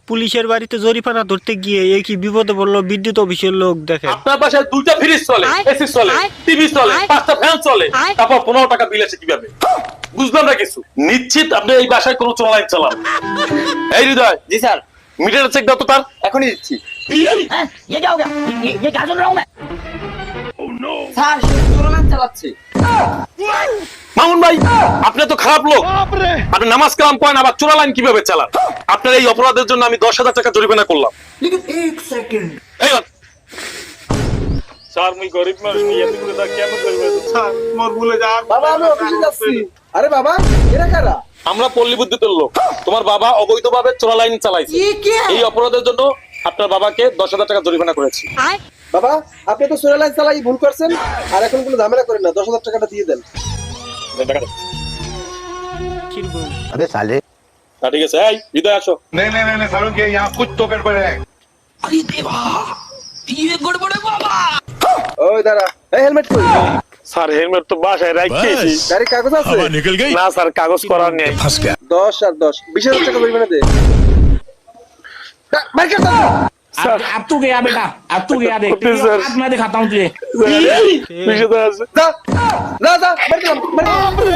পুলিশের বাড়িতে জরিমানা ধরতে গিয়ে এই কি বিপদে পড়লো বিদ্যুৎ অফিসের লোক দেখে। আপনার বাসায় 2টা ফ্রিজ চলে, এসি চলে, টিভি চলে, 5টা ফ্যান চলে, তারপর 15 টাকা বিল আসে কিভাবে? বুঝলাম না কিছু। নিশ্চিত আপনি এই বাসায় কোনো চোরালাইন চালান। এই হৃদয়, জি স্যার, মিটার চেক দাও তো তার। এখনই দিচ্ছি। ये क्या हो गया? ये क्या सुन रहा हूँ मैं? স্যার সে চোরালাইন চালাচ্ছে। মামুন ভাই, আপনি তো খারাপ লোক। আপনি নামাজ কালাম পড়েন, আবার চোরালাইন কিভাবে চালান? আপনার এই অপরাধের জন্য আমি 10,000 টাকা জরিমানা করলাম। लेकिन एक सेकंड এই লন। স্যার, আমি গরিব মানুষ, নিয়ে এত করে কেন করবেন? স্যার, মোর ভুলে যান। বাবা আমি অফিসে যাচ্ছি। আরে বাবা এরা কারা? আমরা পল্লী বিদ্যুতের লোক। তোমার বাবা অবৈধভাবে চোরালাইন চালাইছে। এই অপরাধের জন্য আপনার বাবাকে 10,000 টাকা জরিমানা করেছি। বাবা আপনি তো চোরালাইন চালাই ভুল করছেন, আর এখন কোনো ঝামেলা করেন না, 10,000 টাকাটা দিয়ে দেন। কিরকম? अबे साले হ্যাঁ, ঠিক আছে। এই হৃদয় আসো। नहीं नहीं नहीं सालों के यहाँ कुछ तो गड़बड़ है। अरे देवा ये गड़बड़े बाबा ওই দাঁড়া, এই হেলমেট কই? স্যার, হেলমেট তো বাসায় রাখিয়েছি। গাড়ির কাগজ আছে? না স্যার, কাগজ করার নেই। 10 আর 10 20,000 টাকা জরিমানা দে। বাইর কর দাও। अब तू गया बेटा, अब तू गया देख, ओके, सर। आज मैं दिखाता हूँ तुझे। বিষয়টা আছে। যা যা যা, বাইর কর, বাইর কর।